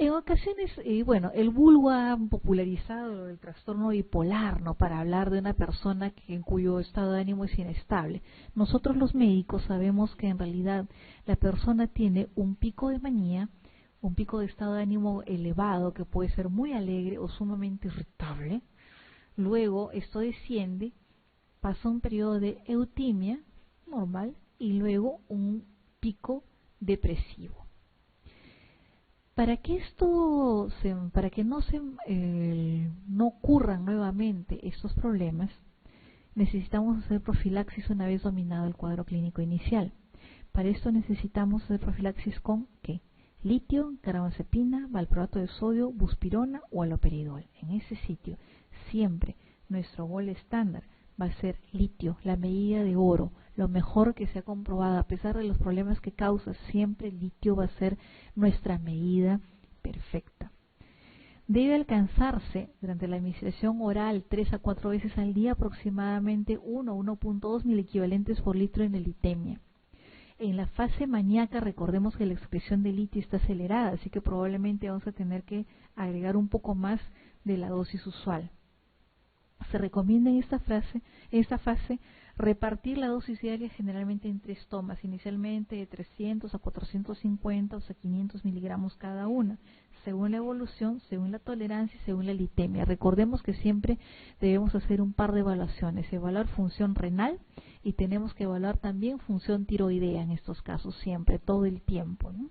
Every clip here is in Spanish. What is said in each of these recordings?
En ocasiones, bueno, el vulgo ha popularizado el trastorno bipolar, ¿no? Para hablar de una persona en cuyo estado de ánimo es inestable. Nosotros los médicos sabemos que en realidad la persona tiene un pico de manía, un pico de estado de ánimo elevado, que puede ser muy alegre o sumamente irritable. Luego esto desciende, pasa un periodo de eutimia normal y luego un pico depresivo. Para que no ocurran nuevamente estos problemas, necesitamos hacer profilaxis una vez dominado el cuadro clínico inicial. Para esto necesitamos hacer profilaxis con ¿qué? Litio, carbamazepina, valproato de sodio, buspirona o haloperidol. En ese sitio, siempre nuestro gol estándar va a ser litio, la medida de oro, lo mejor que se ha comprobado. A pesar de los problemas que causa, siempre el litio va a ser nuestra medida perfecta. Debe alcanzarse durante la administración oral 3 a 4 veces al día aproximadamente 1,2 miliequivalentes por litro en litemia. En la fase maníaca recordemos que la excreción de litio está acelerada, así que probablemente vamos a tener que agregar un poco más de la dosis usual. Se recomienda en esta fase repartir la dosis diaria generalmente en 3 tomas, inicialmente de 300 a 450 o sea 500 miligramos cada una, según la evolución, según la tolerancia y según la litemia. Recordemos que siempre debemos hacer un par de evaluaciones, evaluar función renal y tenemos que evaluar también función tiroidea en estos casos, siempre, todo el tiempo, ¿no?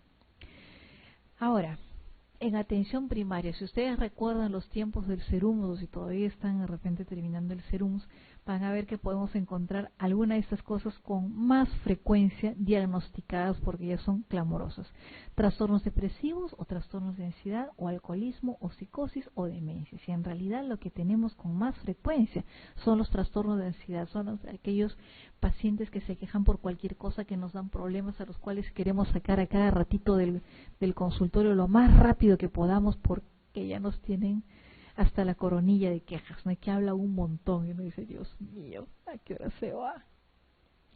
Ahora, en atención primaria, si ustedes recuerdan los tiempos del Serummus, o si todavía están de repente terminando el Serummus, van a ver que podemos encontrar alguna de estas cosas con más frecuencia diagnosticadas porque ya son clamorosas. Trastornos depresivos o trastornos de ansiedad o alcoholismo o psicosis o demencia. Si en realidad lo que tenemos con más frecuencia son los trastornos de ansiedad, son aquellos pacientes que se quejan por cualquier cosa, que nos dan problemas a los cuales queremos sacar a cada ratito del consultorio lo más rápido que podamos porque ya nos tienen hasta la coronilla de quejas, ¿no? Que habla un montón y uno dice, Dios mío, ¿a qué hora se va?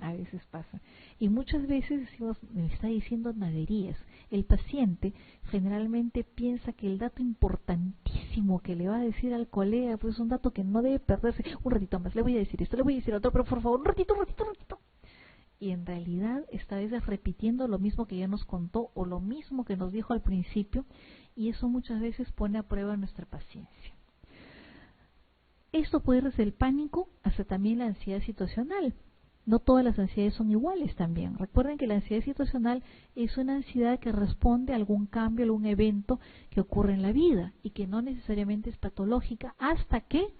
A veces pasa. Y muchas veces decimos, me está diciendo naderías. El paciente generalmente piensa que el dato importantísimo que le va a decir al colega, pues es un dato que no debe perderse. Un ratito más, le voy a decir esto, le voy a decir otro, pero por favor, un ratito. Y en realidad está a veces repitiendo lo mismo que ya nos contó o lo mismo que nos dijo al principio, y eso muchas veces pone a prueba nuestra paciencia. Esto puede ir desde el pánico hasta también la ansiedad situacional. No todas las ansiedades son iguales también. Recuerden que la ansiedad situacional es una ansiedad que responde a algún cambio, a algún evento que ocurre en la vida y que no necesariamente es patológica hasta que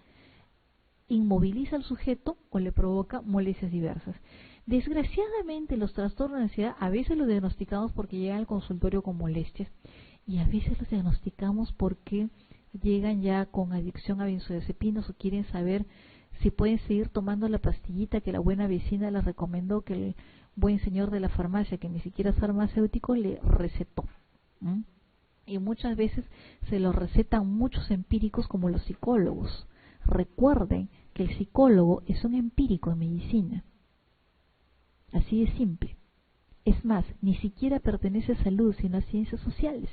inmoviliza al sujeto o le provoca molestias diversas. Desgraciadamente los trastornos de ansiedad a veces los diagnosticamos porque llegan al consultorio con molestias y a veces los diagnosticamos porque llegan ya con adicción a benzodiazepinas o quieren saber si pueden seguir tomando la pastillita que la buena vecina les recomendó, que el buen señor de la farmacia, que ni siquiera es farmacéutico, le recetó. Y muchas veces se lo recetan muchos empíricos como los psicólogos. Recuerden que el psicólogo es un empírico en medicina. Así de simple. Es más, ni siquiera pertenece a salud, sino a ciencias sociales.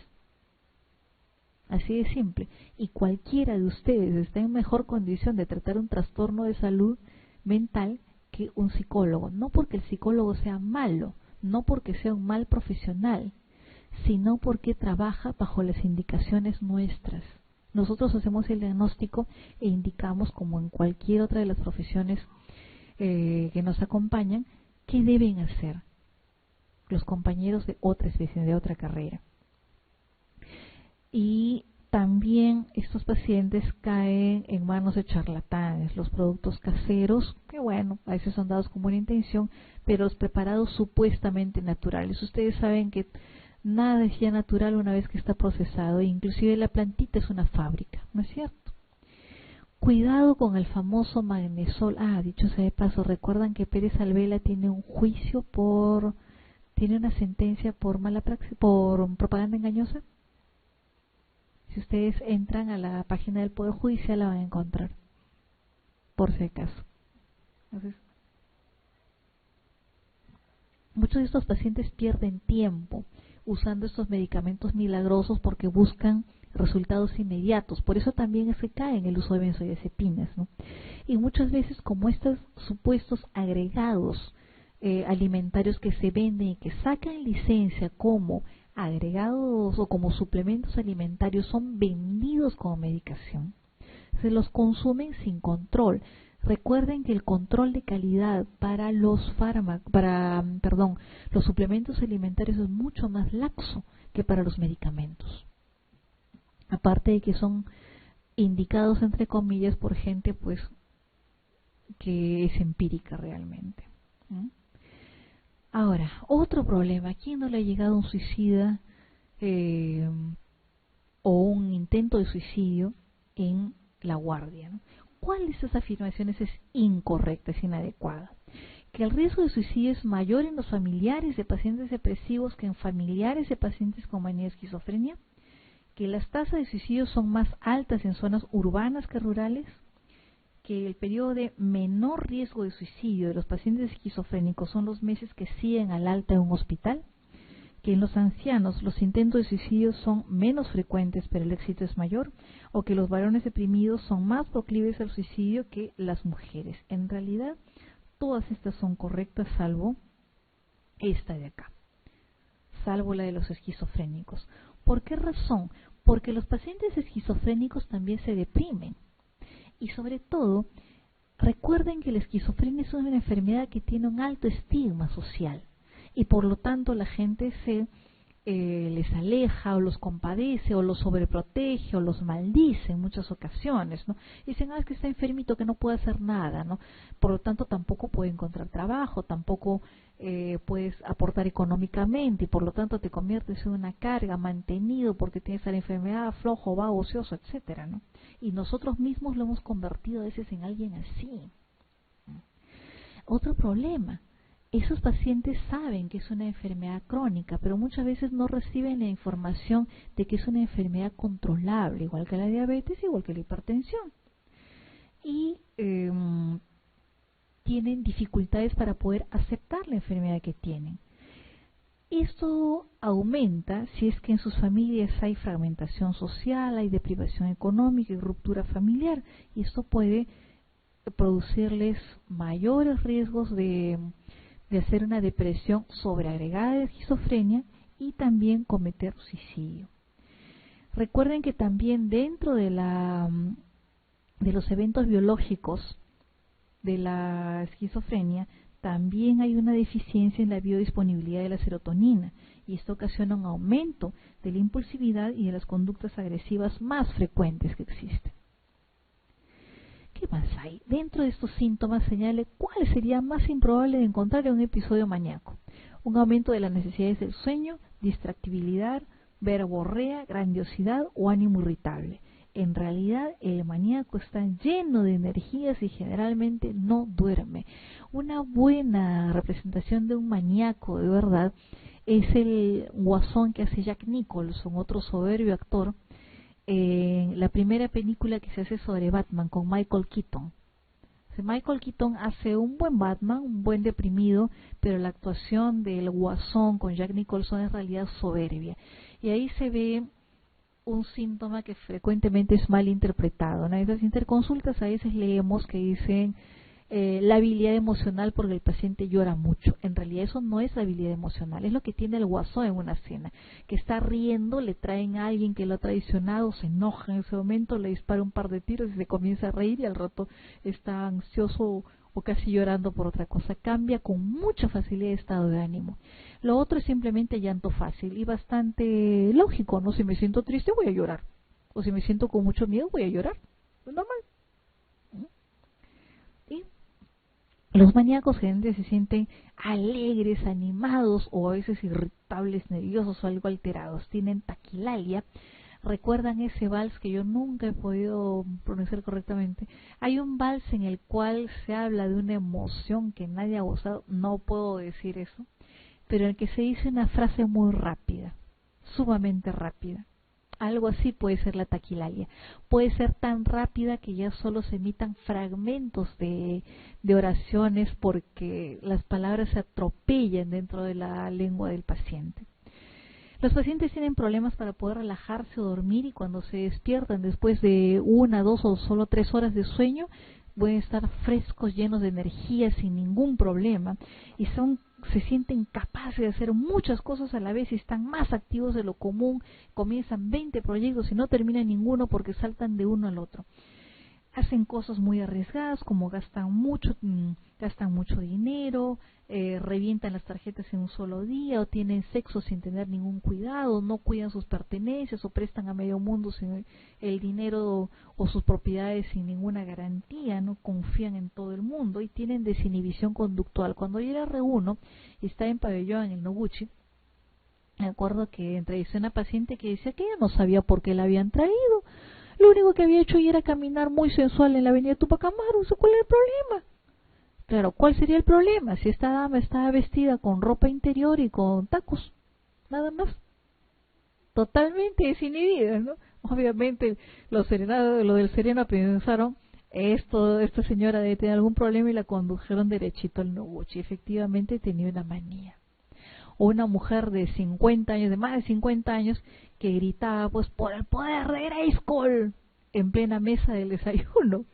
Así de simple. Y cualquiera de ustedes está en mejor condición de tratar un trastorno de salud mental que un psicólogo. No porque el psicólogo sea malo, no porque sea un mal profesional, sino porque trabaja bajo las indicaciones nuestras. Nosotros hacemos el diagnóstico e indicamos, como en cualquier otra de las profesiones que nos acompañan, qué deben hacer los compañeros de otra especie, de otra carrera. Y también estos pacientes caen en manos de charlatanes. Los productos caseros, que bueno, a veces son dados con buena intención, pero los preparados supuestamente naturales. Ustedes saben que nada es ya natural una vez que está procesado, inclusive la plantita es una fábrica, ¿no es cierto? Cuidado con el famoso magnesol. Dicho sea de paso, recuerdan que Pérez Alvela tiene un juicio tiene una sentencia por mala praxis, por propaganda engañosa. Si ustedes entran a la página del Poder Judicial la van a encontrar, por si acaso. Entonces, muchos de estos pacientes pierden tiempo usando estos medicamentos milagrosos porque buscan resultados inmediatos. Por eso también es que cae en el uso de benzodiazepinas, ¿no? Y muchas veces, como estos supuestos agregados alimentarios que se venden y que sacan licencia como agregados o como suplementos alimentarios, son vendidos como medicación, se los consumen sin control. Recuerden que el control de calidad para los los suplementos alimentarios es mucho más laxo que para los medicamentos. Aparte de que son indicados entre comillas por gente pues que es empírica realmente. Ahora, otro problema, ¿a quién no le ha llegado un suicida o un intento de suicidio en la guardia, ¿no? ¿Cuál de estas afirmaciones es incorrecta, es inadecuada? Que el riesgo de suicidio es mayor en los familiares de pacientes depresivos que en familiares de pacientes con manía de esquizofrenia, que las tasas de suicidio son más altas en zonas urbanas que rurales, que el periodo de menor riesgo de suicidio de los pacientes esquizofrénicos son los meses que siguen al alta en un hospital, que en los ancianos los intentos de suicidio son menos frecuentes pero el éxito es mayor, o que los varones deprimidos son más proclives al suicidio que las mujeres. En realidad, todas estas son correctas salvo esta de acá, salvo la de los esquizofrénicos. ¿Por qué razón? Porque los pacientes esquizofrénicos también se deprimen. Y sobre todo, recuerden que la esquizofrenia es una enfermedad que tiene un alto estigma social. Y por lo tanto la gente les aleja o los compadece o los sobreprotege o los maldice en muchas ocasiones, ¿no? Dicen, es que está enfermito, que no puede hacer nada, ¿no? Por lo tanto tampoco puede encontrar trabajo, tampoco puedes aportar económicamente y por lo tanto te conviertes en una carga, mantenido porque tienes la enfermedad, flojo, vago, ocioso, etcétera, ¿no? Y nosotros mismos lo hemos convertido a veces en alguien así. Otro problema. Esos pacientes saben que es una enfermedad crónica, pero muchas veces no reciben la información de que es una enfermedad controlable, igual que la diabetes, igual que la hipertensión. Y tienen dificultades para poder aceptar la enfermedad que tienen. Esto aumenta si es que en sus familias hay fragmentación social, hay deprivación económica y ruptura familiar, y esto puede producirles mayores riesgos de hacer una depresión sobreagregada de esquizofrenia y también cometer suicidio. Recuerden que también dentro de los eventos biológicos de la esquizofrenia también hay una deficiencia en la biodisponibilidad de la serotonina y esto ocasiona un aumento de la impulsividad y de las conductas agresivas más frecuentes que existen. ¿Qué más hay? Dentro de estos síntomas señale cuál sería más improbable de encontrar en un episodio maníaco. Un aumento de las necesidades del sueño, distractibilidad, verborrea, grandiosidad o ánimo irritable. En realidad el maníaco está lleno de energías y generalmente no duerme. Una buena representación de un maníaco de verdad es el guasón que hace Jack Nicholson, otro soberbio actor, en la primera película que se hace sobre Batman con Michael Keaton. Michael Keaton hace un buen Batman, un buen deprimido, pero la actuación del guasón con Jack Nicholson es en realidad soberbia. Y ahí se ve un síntoma que frecuentemente es mal interpretado. En esas interconsultas a veces leemos que dicen la habilidad emocional porque el paciente llora mucho. En realidad eso no es la habilidad emocional, es lo que tiene el guasón en una escena, que está riendo, le traen a alguien que lo ha traicionado, se enoja en ese momento, le dispara un par de tiros y se comienza a reír y al rato está ansioso o casi llorando por otra cosa. Cambia con mucha facilidad de estado de ánimo. Lo otro es simplemente llanto fácil y bastante lógico, ¿no? Si me siento triste voy a llorar, o si me siento con mucho miedo voy a llorar, es normal. Y los maníacos generalmente se sienten alegres, animados o a veces irritables, nerviosos o algo alterados. Tienen taquilalia. ¿Recuerdan ese vals que yo nunca he podido pronunciar correctamente? Hay un vals en el cual se habla de una emoción que nadie ha gozado, no puedo decir eso, pero en el que se dice una frase muy rápida, sumamente rápida. Algo así puede ser la taquilalia. Puede ser tan rápida que ya solo se emitan fragmentos de oraciones porque las palabras se atropellan dentro de la lengua del paciente. Los pacientes tienen problemas para poder relajarse o dormir, y cuando se despiertan después de 1, 2 o solo 3 horas de sueño, pueden estar frescos, llenos de energía, sin ningún problema, y se sienten capaces de hacer muchas cosas a la vez y están más activos de lo común. Comienzan 20 proyectos y no terminan ninguno porque saltan de uno al otro. Hacen cosas muy arriesgadas, como gastan mucho dinero, revientan las tarjetas en un solo día, o tienen sexo sin tener ningún cuidado, no cuidan sus pertenencias, o prestan a medio mundo sin el dinero o sus propiedades sin ninguna garantía, no confían en todo el mundo y tienen desinhibición conductual. Cuando yo era R1 y estaba en pabellón en el Noguchi, me acuerdo que entrevisté a una paciente que decía que ella no sabía por qué la habían traído. Lo único que había hecho era caminar muy sensual en la avenida Tupac Amaru. ¿Cuál era el problema? Claro, ¿cuál sería el problema? Si esta dama estaba vestida con ropa interior y con tacos, nada más. Totalmente desinhibida, ¿no? Obviamente los del Sereno pensaron, esta señora debe tener algún problema, y la condujeron derechito al Noguchi. Efectivamente tenía una manía. O una mujer de 50 años, de más de 50 años, que gritaba, pues, por el poder de Grayskull, en plena mesa del desayuno.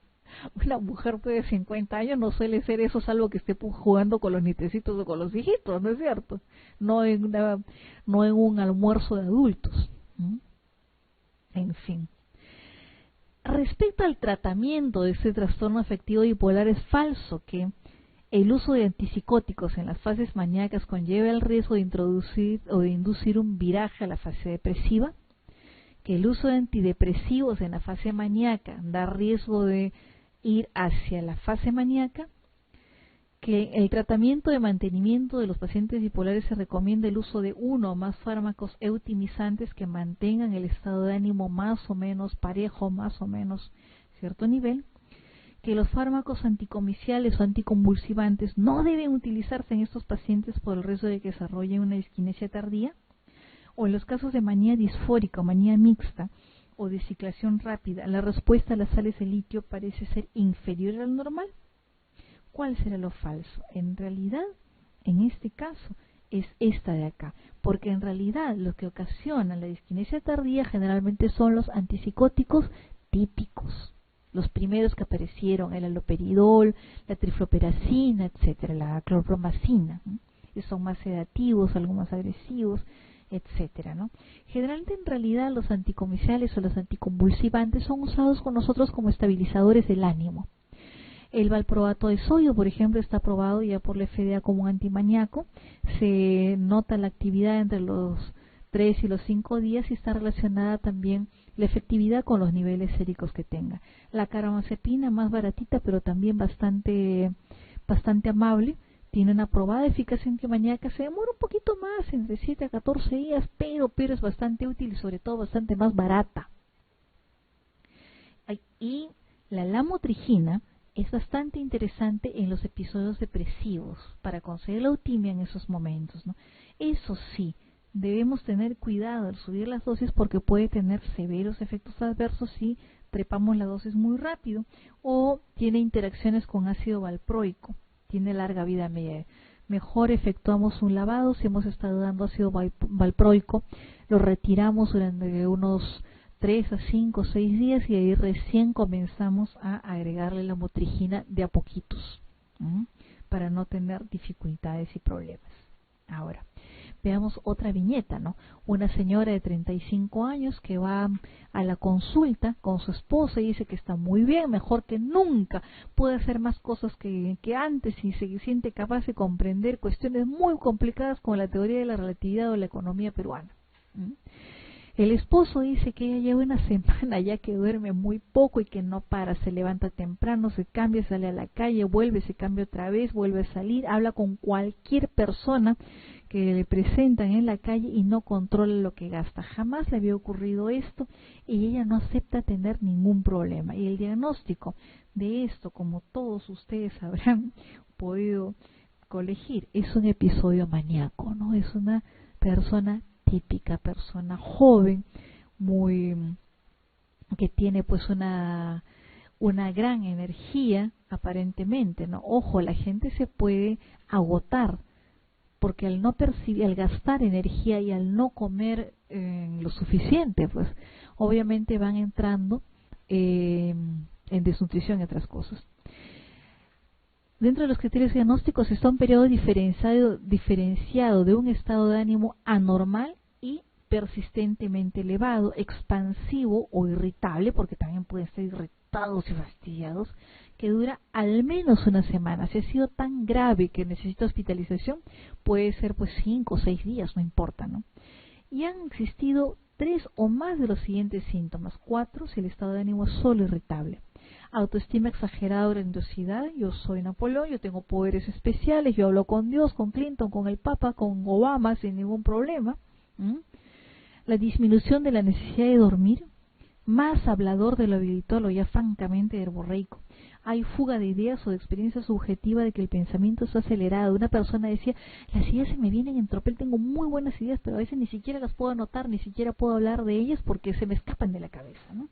Una mujer de 50 años no suele ser eso, salvo que esté jugando con los nietecitos o con los hijitos, ¿no es cierto? No en un almuerzo de adultos. En fin. Respecto al tratamiento de este trastorno afectivo bipolar, es falso que el uso de antipsicóticos en las fases maníacas conlleva el riesgo de introducir o de inducir un viraje a la fase depresiva, que el uso de antidepresivos en la fase maníaca da riesgo de ir hacia la fase maníaca, que el tratamiento de mantenimiento de los pacientes bipolares se recomienda el uso de uno o más fármacos eutimizantes que mantengan el estado de ánimo más o menos parejo, más o menos cierto nivel, que los fármacos anticomiciales o anticonvulsivantes no deben utilizarse en estos pacientes por el riesgo de que desarrollen una disquinesia tardía, o en los casos de manía disfórica o manía mixta o de ciclación rápida, la respuesta a las sales de litio parece ser inferior al normal. ¿Cuál será lo falso? En realidad, en este caso, es esta de acá, porque en realidad lo que ocasiona la disquinesia tardía generalmente son los antipsicóticos típicos. Los primeros que aparecieron, el haloperidol, la trifloperacina, etcétera, la clorpromacina, ¿no? Que son más sedativos, algo más agresivos, etcétera, ¿no? Generalmente, en realidad, los anticomiciales o los anticonvulsivantes son usados con nosotros como estabilizadores del ánimo. El valproato de sodio, por ejemplo, está aprobado ya por la FDA como un antimaníaco. Se nota la actividad entre los 3 y los 5 días, y está relacionada también la efectividad con los niveles séricos que tenga. La carbamazepina, más baratita, pero también bastante amable, tiene una probada eficacia antimaníaca. Se demora un poquito más, entre 7 a 14 días, pero es bastante útil y sobre todo bastante más barata. Y la lamotrigina es bastante interesante en los episodios depresivos para conseguir la eutimia en esos momentos, ¿no? Eso sí, debemos tener cuidado al subir las dosis, porque puede tener severos efectos adversos si trepamos la dosis muy rápido, o tiene interacciones con ácido valproico, tiene larga vida media. Mejor efectuamos un lavado. Si hemos estado dando ácido valproico, lo retiramos durante unos 3 a 5 o 6 días, y ahí recién comenzamos a agregarle la lamotrigina de a poquitos, para no tener dificultades y problemas. Ahora, veamos otra viñeta, ¿no? Una señora de 35 años que va a la consulta con su esposa y dice que está muy bien, mejor que nunca, puede hacer más cosas que antes, y se siente capaz de comprender cuestiones muy complicadas como la teoría de la relatividad o la economía peruana. El esposo dice que ella lleva una semana ya que duerme muy poco y que no para, se levanta temprano, se cambia, sale a la calle, vuelve, se cambia otra vez, vuelve a salir, habla con cualquier persona que le presentan en la calle y no controla lo que gasta. Jamás le había ocurrido esto y ella no acepta tener ningún problema. Y el diagnóstico de esto, como todos ustedes habrán podido colegir, es un episodio maníaco, ¿no? Es una persona típica, persona joven, que tiene pues una gran energía aparentemente, ¿no? Ojo, la gente se puede agotar porque al no percibir, al gastar energía y al no comer lo suficiente, pues obviamente van entrando en desnutrición y otras cosas. Dentro de los criterios diagnósticos está un periodo diferenciado de un estado de ánimo anormal y persistentemente elevado, expansivo o irritable, porque también pueden ser irritados y fastidiados, que dura al menos una semana. Si ha sido tan grave que necesita hospitalización, puede ser pues 5 o 6 días, no importa, ¿no? Y han existido 3 o más de los siguientes síntomas, 4 si el estado de ánimo es solo irritable. Autoestima exagerada o grandiosidad, yo soy Napoleón, yo tengo poderes especiales, yo hablo con Dios, con Clinton, con el Papa, con Obama sin ningún problema. La disminución de la necesidad de dormir, más hablador de lo habitual o ya francamente verborreico. Hay fuga de ideas o de experiencia subjetiva de que el pensamiento está acelerado. Una persona decía, las ideas se me vienen en tropel, tengo muy buenas ideas, pero a veces ni siquiera las puedo anotar, ni siquiera puedo hablar de ellas porque se me escapan de la cabeza, ¿no?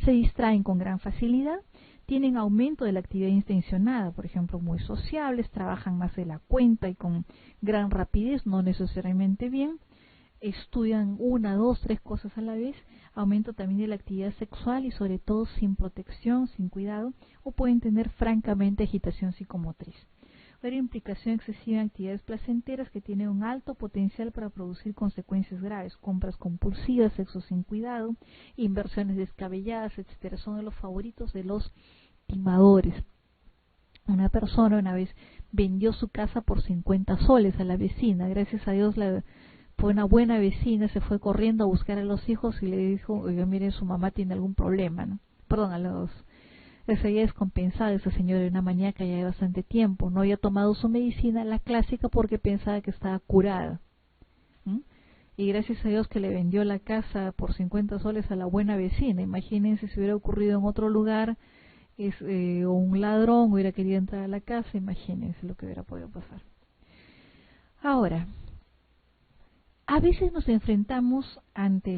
Se distraen con gran facilidad, tienen aumento de la actividad intencionada, por ejemplo, muy sociables, trabajan más de la cuenta y con gran rapidez, no necesariamente bien, estudian 1, 2, 3 cosas a la vez, aumento también de la actividad sexual y sobre todo sin protección, sin cuidado, o pueden tener francamente agitación psicomotriz. Pero implicación excesiva en actividades placenteras que tienen un alto potencial para producir consecuencias graves, compras compulsivas, sexo sin cuidado, inversiones descabelladas, etcétera, son de los favoritos de los timadores. Una persona una vez vendió su casa por 50 soles a la vecina, gracias a Dios fue una buena vecina, se fue corriendo a buscar a los hijos y le dijo, oiga, mire, su mamá tiene algún problema, ¿no? Perdón, se había descompensado esa señora de una maníaca ya de bastante tiempo, no había tomado su medicina, la clásica, porque pensaba que estaba curada. Y gracias a Dios que le vendió la casa por 50 soles a la buena vecina. Imagínense si hubiera ocurrido en otro lugar, o un ladrón hubiera querido entrar a la casa, imagínense lo que hubiera podido pasar. Ahora, a veces nos enfrentamos ante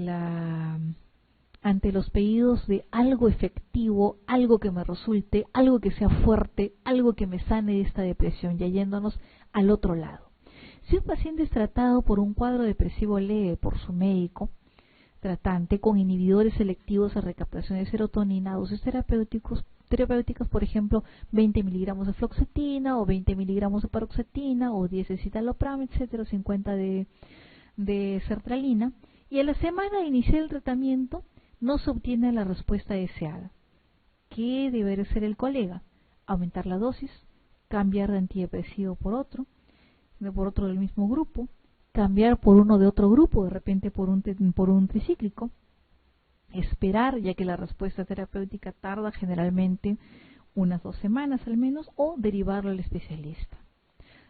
los pedidos de algo efectivo, algo que me resulte, algo que sea fuerte, algo que me sane de esta depresión, ya yéndonos al otro lado. Si un paciente es tratado por un cuadro depresivo leve por su médico tratante con inhibidores selectivos de recaptación de serotonina, dosis terapéuticas, por ejemplo, 20 miligramos de fluoxetina o 20 miligramos de paroxetina o 10 de citalopram, etcétera, 50 de sertralina, y a la semana de iniciar el tratamiento no se obtiene la respuesta deseada. ¿Qué debe ser el colega? Aumentar la dosis, cambiar de antidepresivo por otro del mismo grupo, cambiar por uno de otro grupo, de repente por un tricíclico, esperar, ya que la respuesta terapéutica tarda generalmente unas 2 semanas al menos, o derivarlo al especialista.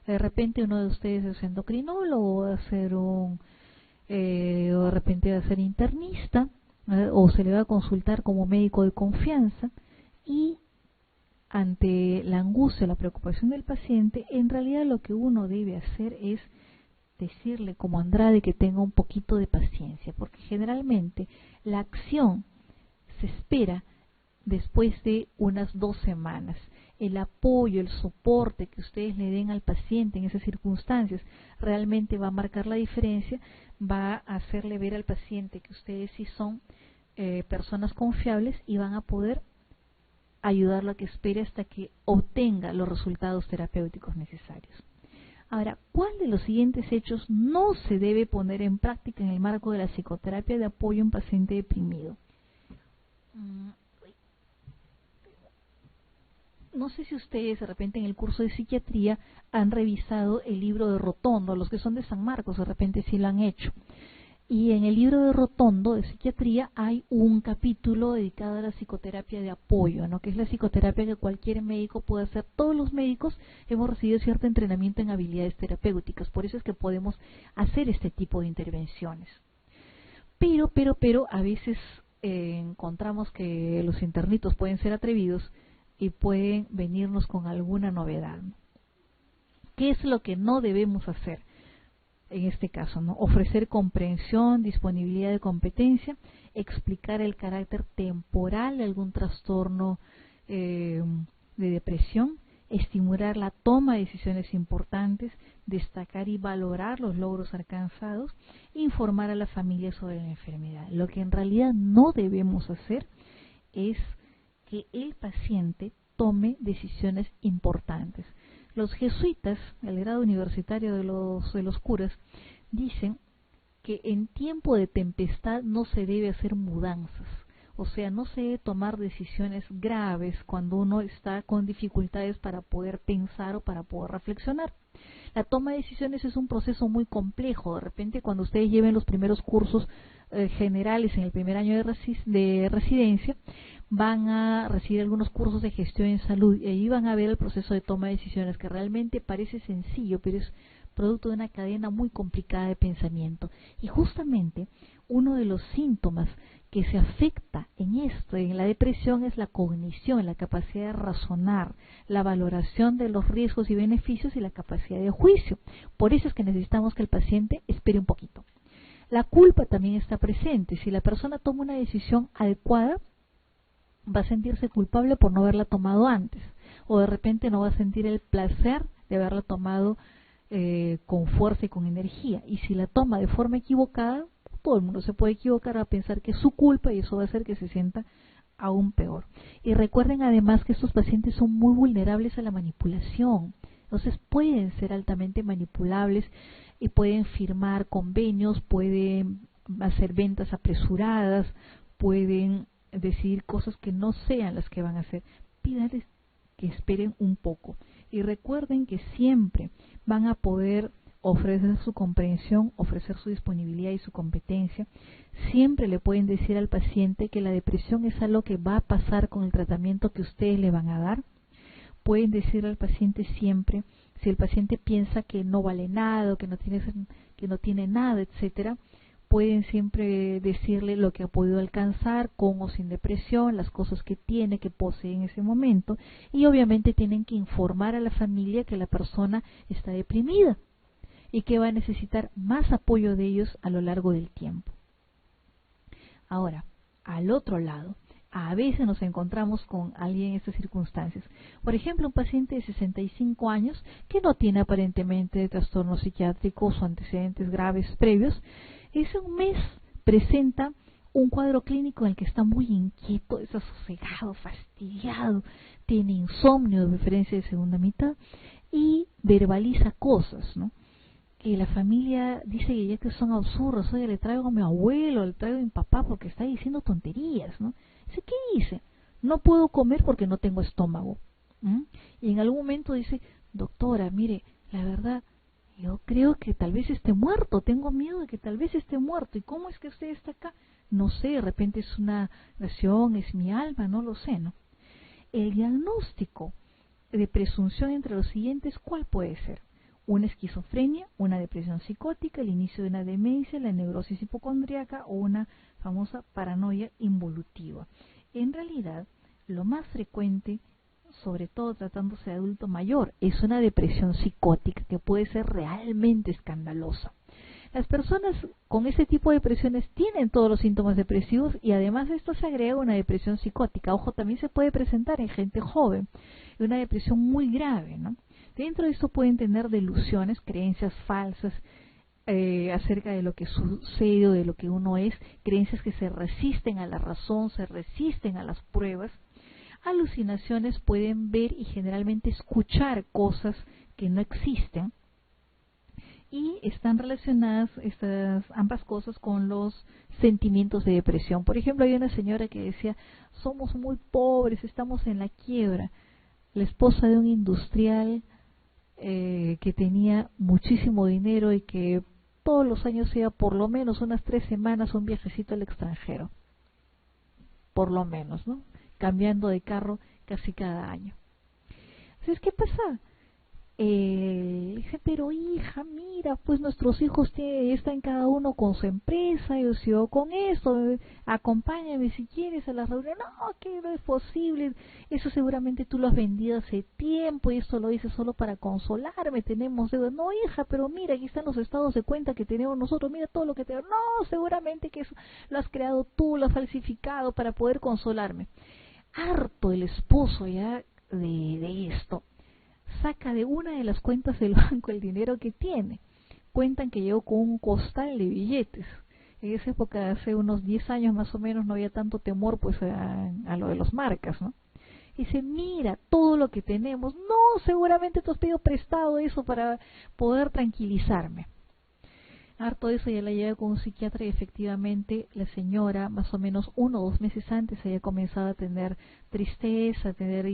De repente uno de ustedes es endocrinólogo, va a ser o de repente va a ser internista, o se le va a consultar como médico de confianza, y ante la angustia, la preocupación del paciente, en realidad lo que uno debe hacer es decirle como Andrade que tenga un poquito de paciencia, porque generalmente la acción se espera después de unas 2 semanas. El apoyo, el soporte que ustedes le den al paciente en esas circunstancias realmente va a marcar la diferencia, va a hacerle ver al paciente que ustedes sí son personas confiables y van a poder ayudarlo a que espere hasta que obtenga los resultados terapéuticos necesarios. Ahora, ¿cuál de los siguientes hechos no se debe poner en práctica en el marco de la psicoterapia de apoyo a un paciente deprimido? No sé si ustedes de repente en el curso de psiquiatría han revisado el libro de Rotondo, los que son de San Marcos de repente sí lo han hecho. Y en el libro de Rotondo de psiquiatría hay un capítulo dedicado a la psicoterapia de apoyo, ¿no? Que es la psicoterapia que cualquier médico puede hacer. Todos los médicos hemos recibido cierto entrenamiento en habilidades terapéuticas, por eso es que podemos hacer este tipo de intervenciones. Pero a veces encontramos que los internitos pueden ser atrevidos y pueden venirnos con alguna novedad, ¿no? ¿Qué es lo que no debemos hacer? En este caso, ¿no? Ofrecer comprensión, disponibilidad de competencia, explicar el carácter temporal de algún trastorno de depresión estimular la toma de decisiones importantes, destacar y valorar los logros alcanzados, e informar a la familia sobre la enfermedad. Lo que en realidad no debemos hacer es que el paciente tome decisiones importantes. Los jesuitas, el grado universitario de los curas, dicen que en tiempo de tempestad no se debe hacer mudanzas. O sea, no se debe tomar decisiones graves cuando uno está con dificultades para poder pensar o para poder reflexionar. La toma de decisiones es un proceso muy complejo. De repente, cuando ustedes lleven los primeros cursos generales en el primer año de residencia, van a recibir algunos cursos de gestión en salud y ahí van a ver el proceso de toma de decisiones, que realmente parece sencillo, pero es producto de una cadena muy complicada de pensamiento. Y justamente uno de los síntomas que se afecta en esto, en la depresión, es la cognición, la capacidad de razonar, la valoración de los riesgos y beneficios y la capacidad de juicio. Por eso es que necesitamos que el paciente espere un poquito. La culpa también está presente. Si la persona toma una decisión adecuada, va a sentirse culpable por no haberla tomado antes, o de repente no va a sentir el placer de haberla tomado con fuerza y con energía. Y si la toma de forma equivocada, todo el mundo se puede equivocar a pensar que es su culpa y eso va a hacer que se sienta aún peor. Y recuerden además que estos pacientes son muy vulnerables a la manipulación. Entonces pueden ser altamente manipulables y pueden firmar convenios, pueden hacer ventas apresuradas, pueden decir cosas que no sean las que van a hacer. Pídales que esperen un poco. Y recuerden que siempre van a poder ofrecer su comprensión, ofrecer su disponibilidad y su competencia. Siempre le pueden decir al paciente que la depresión es algo que va a pasar con el tratamiento que ustedes le van a dar. Pueden decirle al paciente siempre, si el paciente piensa que no vale nada, que no tiene nada, etcétera, pueden siempre decirle lo que ha podido alcanzar con o sin depresión, las cosas que tiene, que posee en ese momento, y obviamente tienen que informar a la familia que la persona está deprimida y que va a necesitar más apoyo de ellos a lo largo del tiempo. Ahora, al otro lado, a veces nos encontramos con alguien en estas circunstancias. Por ejemplo, un paciente de 65 años que no tiene aparentemente trastornos psiquiátricos o antecedentes graves previos, ese un mes presenta un cuadro clínico en el que está muy inquieto, desasosegado, fastidiado, tiene insomnio de preferencia de segunda mitad y verbaliza cosas, ¿no? Que la familia dice que ya que son absurdos, oye, le traigo a mi abuelo, le traigo a mi papá porque está diciendo tonterías, ¿no? Dice, ¿qué dice? No puedo comer porque no tengo estómago. Y en algún momento dice, doctora, mire, la verdad, yo creo que tal vez esté muerto, tengo miedo de que tal vez esté muerto. ¿Y cómo es que usted está acá? No sé, de repente es una nación, es mi alma, no lo sé, ¿no? El diagnóstico de presunción entre los siguientes, ¿cuál puede ser? Una esquizofrenia, una depresión psicótica, el inicio de una demencia, la neurosis hipocondríaca o una famosa paranoia involutiva. En realidad, lo más frecuente, sobre todo tratándose de adulto mayor, es una depresión psicótica que puede ser realmente escandalosa. Las personas con este tipo de depresiones tienen todos los síntomas depresivos y además de esto se agrega una depresión psicótica. Ojo, también se puede presentar en gente joven, una depresión muy grave, ¿no? Dentro de esto pueden tener delusiones, creencias falsas acerca de lo que sucede o de lo que uno es, creencias que se resisten a la razón, se resisten a las pruebas. Alucinaciones, pueden ver y generalmente escuchar cosas que no existen. Y están relacionadas ambas cosas con los sentimientos de depresión. Por ejemplo, hay una señora que decía, somos muy pobres, estamos en la quiebra. La esposa de un industrial que tenía muchísimo dinero y que todos los años iba por lo menos unas 3 semanas un viajecito al extranjero. Por lo menos, ¿no? Cambiando de carro casi cada año. Entonces, ¿qué pasa? Dice, pero hija, mira, pues nuestros hijos están cada uno con su empresa, yo sigo con esto, acompáñame si quieres a la reunión. No, que no es posible, eso seguramente tú lo has vendido hace tiempo y esto lo dices solo para consolarme, tenemos deuda. No, hija, pero mira, aquí están los estados de cuenta que tenemos nosotros, mira todo lo que tenemos. No, seguramente que eso lo has creado tú, lo has falsificado para poder consolarme. Harto el esposo ya de esto, saca de una de las cuentas del banco el dinero que tiene. Cuentan que llegó con un costal de billetes. En esa época, hace unos 10 años más o menos, no había tanto temor pues a lo de los marcas, ¿no? Y dice, mira, todo lo que tenemos. No, seguramente tú has pedido prestado eso para poder tranquilizarme. Harto de eso ya la llevé con un psiquiatra y efectivamente la señora, más o menos 1 o 2 meses antes, había comenzado a tener tristeza, a tener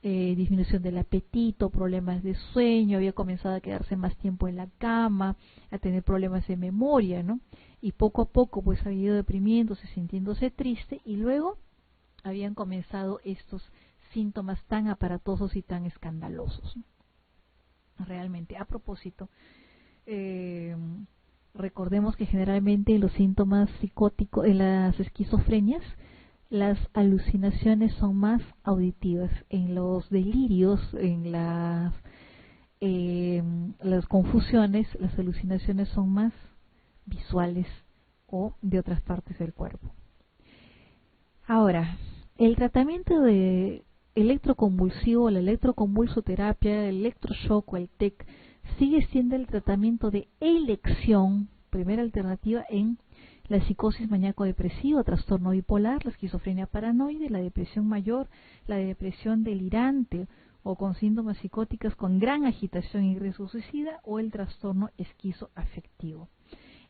disminución del apetito, problemas de sueño, había comenzado a quedarse más tiempo en la cama, a tener problemas de memoria, ¿no? Y poco a poco pues había ido deprimiéndose, sintiéndose triste, y luego habían comenzado estos síntomas tan aparatosos y tan escandalosos, ¿no? Realmente, a propósito, recordemos que generalmente los síntomas psicóticos, en las esquizofrenias, las alucinaciones son más auditivas. En los delirios, en las confusiones, las alucinaciones son más visuales o de otras partes del cuerpo. Ahora, el tratamiento de electroconvulsivo, la electroconvulsoterapia, el electroshock o el TEC sigue siendo el tratamiento de elección, primera alternativa en la psicosis maníaco-depresiva, trastorno bipolar, la esquizofrenia paranoide, la depresión mayor, la depresión delirante o con síntomas psicóticas con gran agitación y riesgo suicida, o el trastorno esquizoafectivo.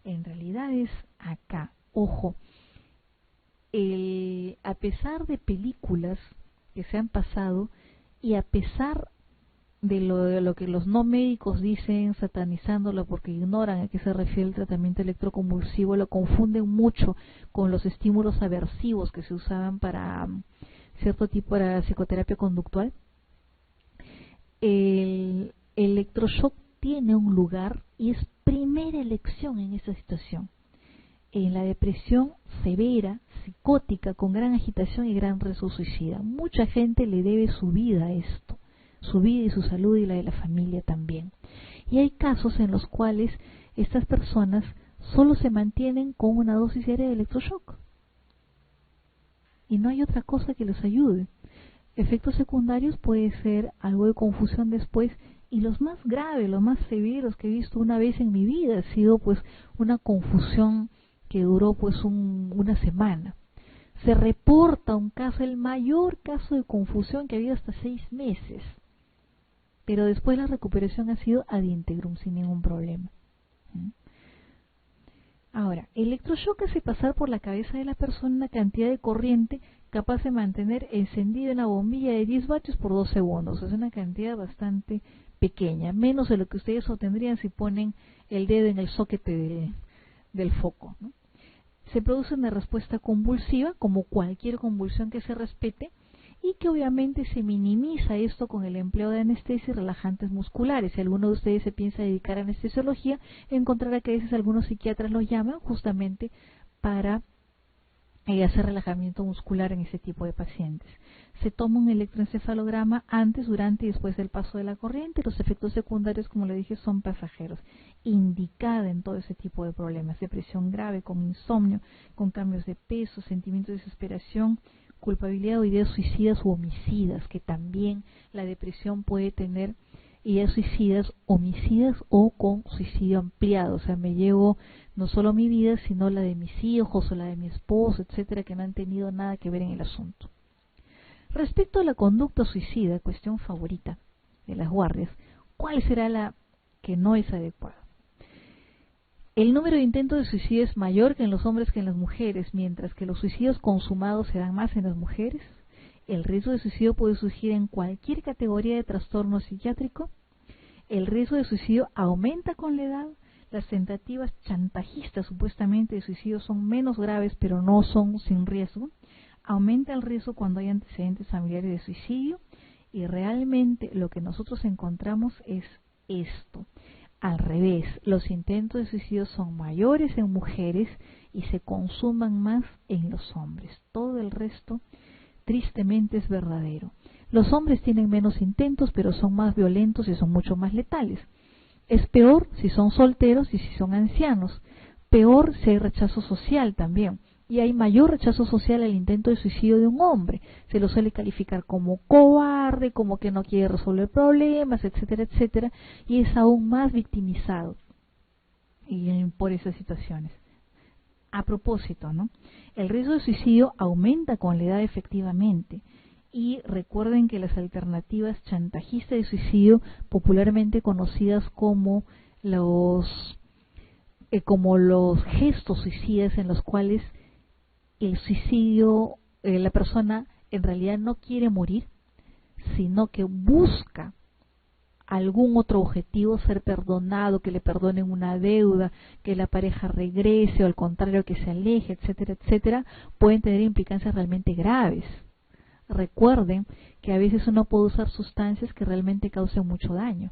En realidad es acá, ojo, a pesar de películas que se han pasado y a pesar de lo que los no médicos dicen, satanizándolo porque ignoran a qué se refiere el tratamiento electroconvulsivo, lo confunden mucho con los estímulos aversivos que se usaban para cierto tipo de psicoterapia conductual. El electroshock tiene un lugar y es primera elección en esa situación. En la depresión severa, psicótica, con gran agitación y gran riesgo suicida. Mucha gente le debe su vida a esto, su vida y su salud y la de la familia también. Y hay casos en los cuales estas personas solo se mantienen con una dosis diaria de electroshock y no hay otra cosa que les ayude. Efectos secundarios puede ser algo de confusión después, y los más graves, los más severos que he visto una vez en mi vida ha sido pues una confusión que duró pues una semana. Se reporta un caso, el mayor caso de confusión que ha habido hasta 6 meses, pero después la recuperación ha sido ad integrum sin ningún problema. Ahora, el electroshock hace pasar por la cabeza de la persona una cantidad de corriente capaz de mantener encendida una bombilla de 10 vatios por 2 segundos. Es una cantidad bastante pequeña, menos de lo que ustedes obtendrían si ponen el dedo en el soquete del foco, ¿no? Se produce una respuesta convulsiva, como cualquier convulsión que se respete, y que obviamente se minimiza esto con el empleo de anestesia y relajantes musculares. Si alguno de ustedes se piensa dedicar a anestesiología, encontrará que a veces algunos psiquiatras los llaman justamente para hacer relajamiento muscular en ese tipo de pacientes. Se toma un electroencefalograma antes, durante y después del paso de la corriente. Los efectos secundarios, como le dije, son pasajeros. Indicada en todo ese tipo de problemas: depresión grave, con insomnio, con cambios de peso, sentimientos de desesperación, culpabilidad o ideas suicidas u homicidas, que también la depresión puede tener ideas suicidas, homicidas o con suicidio ampliado. O sea, me llevo no solo mi vida, sino la de mis hijos o la de mi esposo, etcétera, que no han tenido nada que ver en el asunto. Respecto a la conducta suicida, cuestión favorita de las guardias, ¿cuál será la que no es adecuada? El número de intentos de suicidio es mayor que en los hombres que en las mujeres, mientras que los suicidios consumados se dan más en las mujeres. El riesgo de suicidio puede surgir en cualquier categoría de trastorno psiquiátrico. El riesgo de suicidio aumenta con la edad. Las tentativas chantajistas supuestamente de suicidio son menos graves, pero no son sin riesgo. Aumenta el riesgo cuando hay antecedentes familiares de suicidio, y realmente lo que nosotros encontramos es esto. Al revés, los intentos de suicidio son mayores en mujeres y se consuman más en los hombres. Todo el resto, tristemente, es verdadero. Los hombres tienen menos intentos, pero son más violentos y son mucho más letales. Es peor si son solteros y si son ancianos. Peor si hay rechazo social también. y hay mayor rechazo social al intento de suicidio de un hombre. Se lo suele calificar como cobarde, como que no quiere resolver problemas, etcétera, etcétera, y es aún más victimizado por esas situaciones. A propósito, ¿no? El riesgo de suicidio aumenta con la edad efectivamente. Y recuerden que las alternativas chantajistas de suicidio, popularmente conocidas como los gestos suicidas, en los cuales el suicidio, la persona en realidad no quiere morir, sino que busca algún otro objetivo, ser perdonado, que le perdonen una deuda, que la pareja regrese o al contrario que se aleje, etcétera, etcétera, pueden tener implicancias realmente graves. Recuerden que a veces uno puede usar sustancias que realmente causen mucho daño.